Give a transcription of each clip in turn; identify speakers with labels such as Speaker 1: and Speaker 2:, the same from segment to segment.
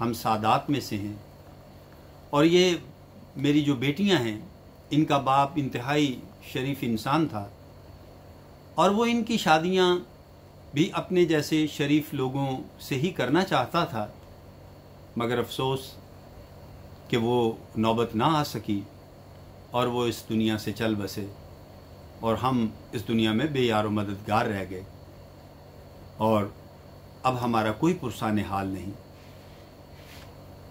Speaker 1: ہم سادات میں سے ہیں، اور یہ میری جو بیٹیاں ہیں ان کا باپ انتہائی شریف انسان تھا، اور وہ ان کی شادیاں بھی اپنے جیسے شریف لوگوں سے ہی کرنا چاہتا تھا، مگر افسوس کہ وہ نوبت نہ آ سکی اور وہ اس دنیا سے چل بسے، اور ہم اس دنیا میں بے یار و مددگار رہ گئے، اور اب ہمارا کوئی پرسان حال نہیں۔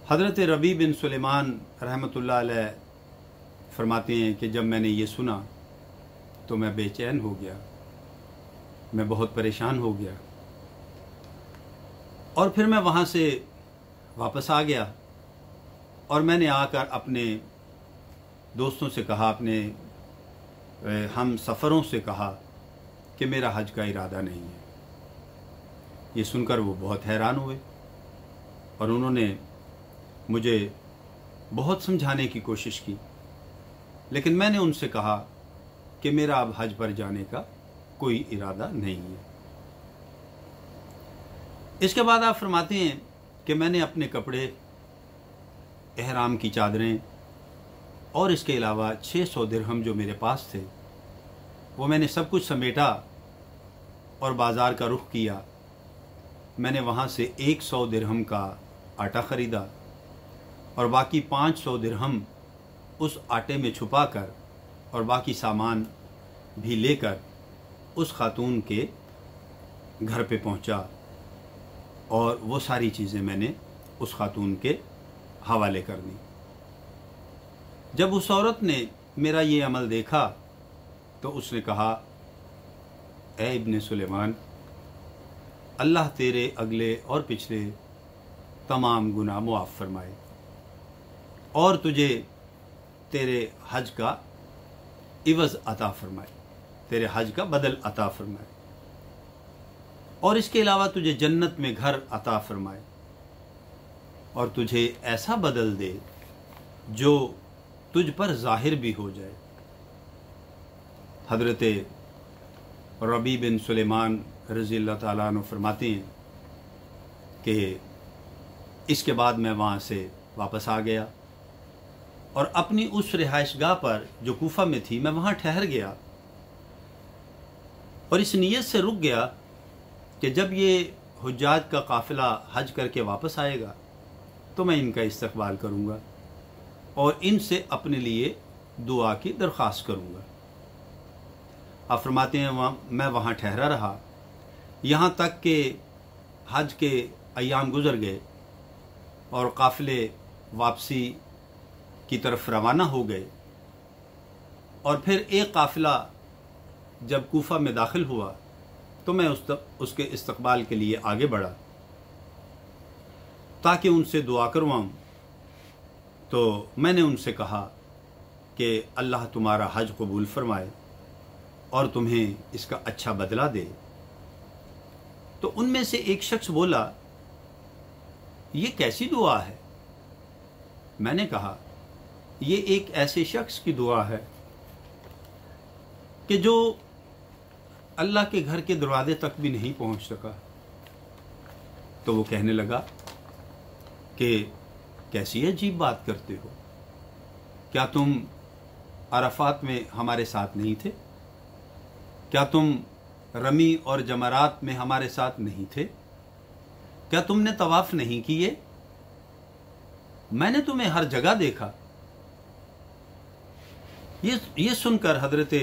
Speaker 1: حضرت ربیع بن سلیمان رحمۃ اللہ علیہ فرماتے ہیں کہ جب میں نے یہ سنا تو میں بے چین ہو گیا، میں بہت پریشان ہو گیا، اور پھر میں وہاں سے واپس آ گیا، اور میں نے آ کر اپنے دوستوں سے کہا، اپنے ہم سفروں سے کہا کہ میرا حج کا ارادہ نہیں ہے۔ یہ سن کر وہ بہت حیران ہوئے، اور انہوں نے مجھے بہت سمجھانے کی کوشش کی، لیکن میں نے ان سے کہا کہ میرا اب حج پر جانے کا کوئی ارادہ نہیں ہے۔ اس کے بعد آپ فرماتے ہیں کہ میں نے اپنے کپڑے، احرام کی چادریں، اور اس کے علاوہ 600 درہم جو میرے پاس تھے وہ میں نے سب کچھ سمیٹا اور بازار کا رخ کیا۔ میں نے وہاں سے 100 درہم کا آٹا خریدا، اور باقی 500 درہم اس آٹے میں چھپا کر اور باقی سامان بھی لے کر اس خاتون کے گھر پہ پہنچا، اور وہ ساری چیزیں میں نے اس خاتون کے حوالے کر دی۔ جب اس عورت نے میرا یہ عمل دیکھا تو اس نے کہا، اے ابن سلیمان، اللہ تیرے اگلے اور پچھلے تمام گناہ معاف فرمائے، اور تجھے تیرے حج کا عوض عطا فرمائے، تیرے حج کا بدل عطا فرمائے، اور اس کے علاوہ تجھے جنت میں گھر عطا فرمائے، اور تجھے ایسا بدل دے جو تجھ پر ظاہر بھی ہو جائے۔ حضرت ربیع بن سلیمان رضی اللہ تعالیٰ عنہ فرماتے ہیں کہ اس کے بعد میں وہاں سے واپس آ گیا، اور اپنی اس رہائش گاہ پر جو کوفہ میں تھی میں وہاں ٹھہر گیا، اور اس نیت سے رک گیا کہ جب یہ حجاج کا قافلہ حج کر کے واپس آئے گا تو میں ان کا استقبال کروں گا اور ان سے اپنے لیے دعا کی درخواست کروں گا۔ آپ فرماتے ہیں میں وہاں ٹھہرا رہا یہاں تک کہ حج کے ایام گزر گئے اور قافلے واپسی کی طرف روانہ ہو گئے، اور پھر ایک قافلہ جب کوفہ میں داخل ہوا تو میں اس کے استقبال کے لیے آگے بڑھا تاکہ ان سے دعا کرواؤں۔ تو میں نے ان سے کہا کہ اللہ تمہارا حج قبول فرمائے اور تمہیں اس کا اچھا بدلہ دے۔ تو ان میں سے ایک شخص بولا، یہ کیسی دعا ہے؟ میں نے کہا، یہ ایک ایسے شخص کی دعا ہے کہ جو اللہ کے گھر کے دروازے تک بھی نہیں پہنچ سکا۔ تو وہ کہنے لگا کہ کیسی عجیب بات کرتے ہو، کیا تم عرفات میں ہمارے ساتھ نہیں تھے؟ کیا تم رمی اور جمرات میں ہمارے ساتھ نہیں تھے؟ کیا تم نے طواف نہیں کیے؟ میں نے تمہیں ہر جگہ دیکھا۔ یہ سن کر حضرت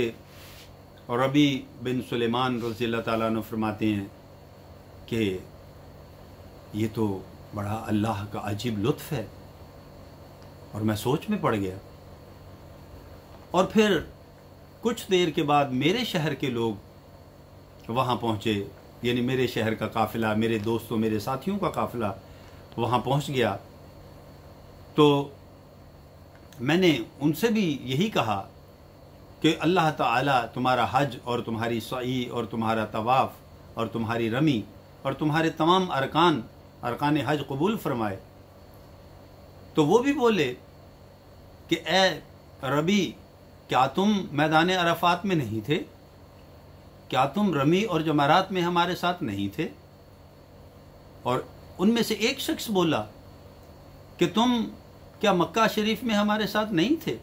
Speaker 1: ربیع بن سلیمان رضی اللہ تعالیٰ عنہ فرماتے ہیں کہ یہ تو بڑا اللہ کا عجیب لطف ہے، اور میں سوچ میں پڑ گیا۔ اور پھر کچھ دیر کے بعد میرے شہر کے لوگ وہاں پہنچے، یعنی میرے شہر کا قافلہ، میرے دوستوں، میرے ساتھیوں کا قافلہ وہاں پہنچ گیا۔ تو میں نے ان سے بھی یہی کہا کہ اللہ تعالیٰ تمہارا حج اور تمہاری سعی اور تمہارا طواف اور تمہاری رمی اور تمہارے تمام ارکان حج قبول فرمائے۔ تو وہ بھی بولے کہ اے ربیع، کیا تم میدان عرفات میں نہیں تھے؟ کیا تم رمی اور جمرات میں ہمارے ساتھ نہیں تھے؟ اور ان میں سے ایک شخص بولا کہ تم کیا مکہ شریف میں ہمارے ساتھ نہیں تھے؟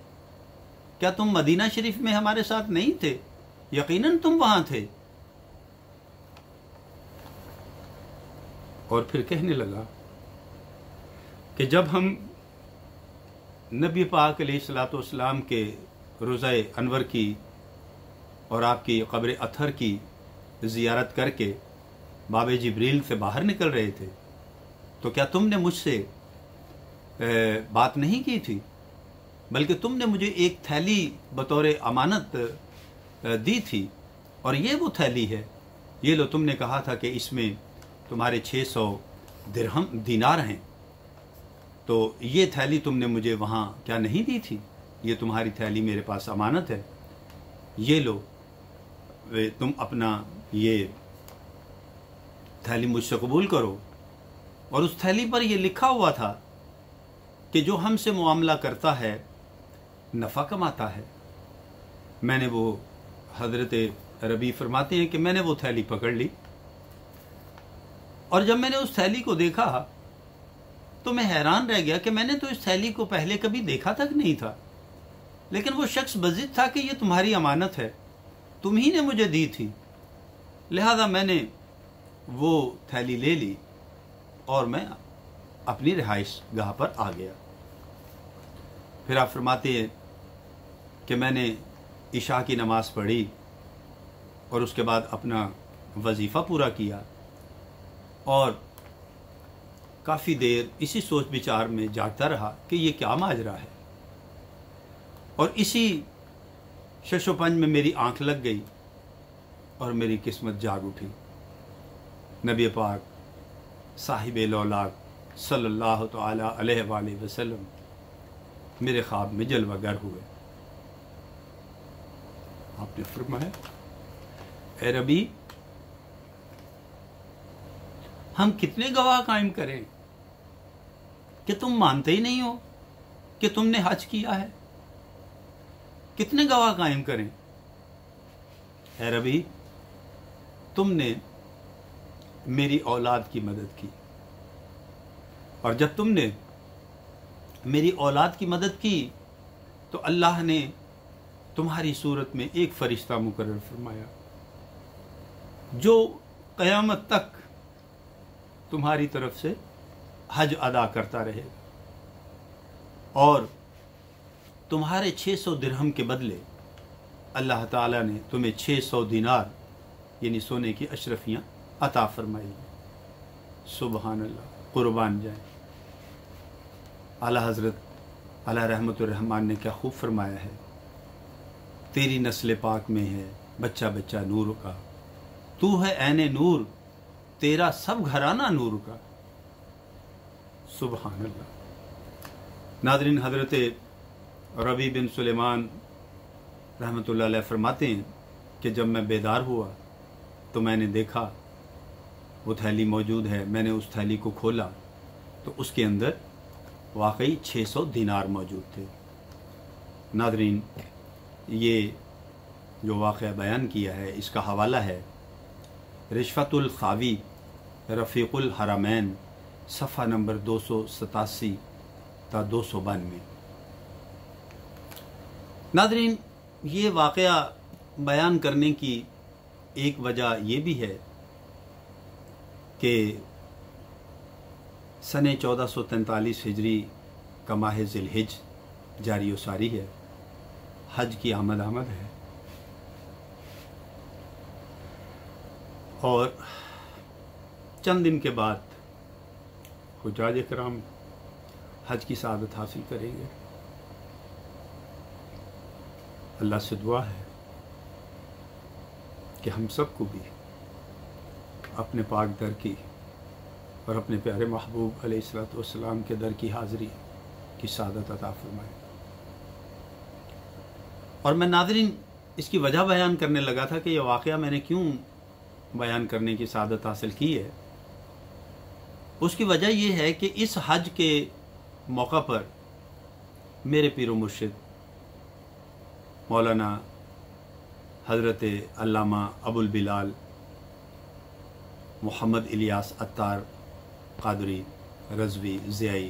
Speaker 1: کیا تم مدینہ شریف میں ہمارے ساتھ نہیں تھے؟ یقیناً تم وہاں تھے۔ اور پھر کہنے لگا کہ جب ہم نبی پاک علیہ الصلوۃ والسلام کے روضہ انور کی اور آپ کی قبر اطہر کی زیارت کر کے باب جبریل سے باہر نکل رہے تھے تو کیا تم نے مجھ سے بات نہیں کی تھی، بلکہ تم نے مجھے ایک تھیلی بطور امانت دی تھی، اور یہ وہ تھیلی ہے، یہ لو تم نے کہا تھا کہ اس میں تمہارے 600 دینار ہیں، تو یہ تھیلی تم نے مجھے وہاں کیا نہیں دی تھی؟ یہ تمہاری تھیلی میرے پاس امانت ہے، یہ لو تم اپنا یہ تھیلی مجھ سے قبول کرو۔ اور اس تھیلی پر یہ لکھا ہوا تھا کہ جو ہم سے معاملہ کرتا ہے نفع کماتا ہے۔ میں نے وہ، حضرت ربی فرماتے ہیں کہ میں نے وہ تھیلی پکڑ لی، اور جب میں نے اس تھیلی کو دیکھا تو میں حیران رہ گیا کہ میں نے تو اس تھیلی کو پہلے کبھی دیکھا تک نہیں تھا، لیکن وہ شخص بضد تھا کہ یہ تمہاری امانت ہے، تم ہی نے مجھے دی تھی، لہذا میں نے وہ تھیلی لے لی اور میں اپنی رہائش گاہ پر آ گیا۔ پھر آپ فرماتے ہیں کہ میں نے عشاء کی نماز پڑھی اور اس کے بعد اپنا وظیفہ پورا کیا، اور کافی دیر اسی سوچ بچار میں جاگتا رہا کہ یہ کیا ماجرا ہے، اور اسی شش و پنج میں میری آنکھ لگ گئی اور میری قسمت جاگ اٹھی۔ نبی پاک صاحب لولاک صلی اللہ تعالی علیہ وآلہ وسلم میرے خواب میں جلوہ گر ہوئے۔ آپ نے فرمایا، اے ربی، ہم کتنے گواہ قائم کریں کہ تم مانتے ہی نہیں ہو کہ تم نے حج کیا ہے؟ کتنے گواہ قائم کریں؟ اے ربی، تم نے میری اولاد کی مدد کی، اور جب تم نے میری اولاد کی مدد کی تو اللہ نے تمہاری صورت میں ایک فرشتہ مقرر فرمایا جو قیامت تک تمہاری طرف سے حج ادا کرتا رہے گا، اور تمہارے 600 درہم کے بدلے اللہ تعالیٰ نے تمہیں 600 دینار یعنی سونے کی اشرفیاں عطا فرمائی۔ سبحان اللہ، قربان جائیں۔ اعلیٰ حضرت علیہ رحمت الرحمن نے کیا خوب فرمایا ہے، تیری نسل پاک میں ہے بچہ بچہ نور کا، تو ہے عین نور، تیرا سب گھرانہ نور کا۔ سبحان اللہ۔ ناظرین، حضرت ربی بن سلیمان رحمۃ اللہ علیہ فرماتے ہیں کہ جب میں بیدار ہوا تو میں نے دیکھا وہ تھیلی موجود ہے، میں نے اس تھیلی کو کھولا تو اس کے اندر واقعی 600 دینار موجود تھے۔ ناظرین، یہ جو واقعہ بیان کیا ہے اس کا حوالہ ہے رشفت الخاوی رفیق الحرمین، صفحہ نمبر 287 تا 292۔ ناظرین، یہ واقعہ بیان کرنے کی ایک وجہ یہ بھی ہے کہ سن 1443 ہجری کا ماہ ذی الحج جاری و ساری ہے، حج کی آمد ہے، اور چند دن کے بعد حجاج کرام حج کی سعادت حاصل کریں گے۔ اللہ سے دعا ہے کہ ہم سب کو بھی اپنے پاک در کی اور اپنے پیارے محبوب علیہ الصلوۃ والسلام کے در کی حاضری کی سعادت عطا فرمائے۔ اور میں ناظرین اس کی وجہ بیان کرنے لگا تھا کہ یہ واقعہ میں نے کیوں بیان کرنے کی سعادت حاصل کی ہے۔ اس کی وجہ یہ ہے کہ اس حج کے موقع پر میرے پیر و مرشد مولانا حضرت علامہ ابو البلال محمد الیاس عطار قادری رضوی ضیائی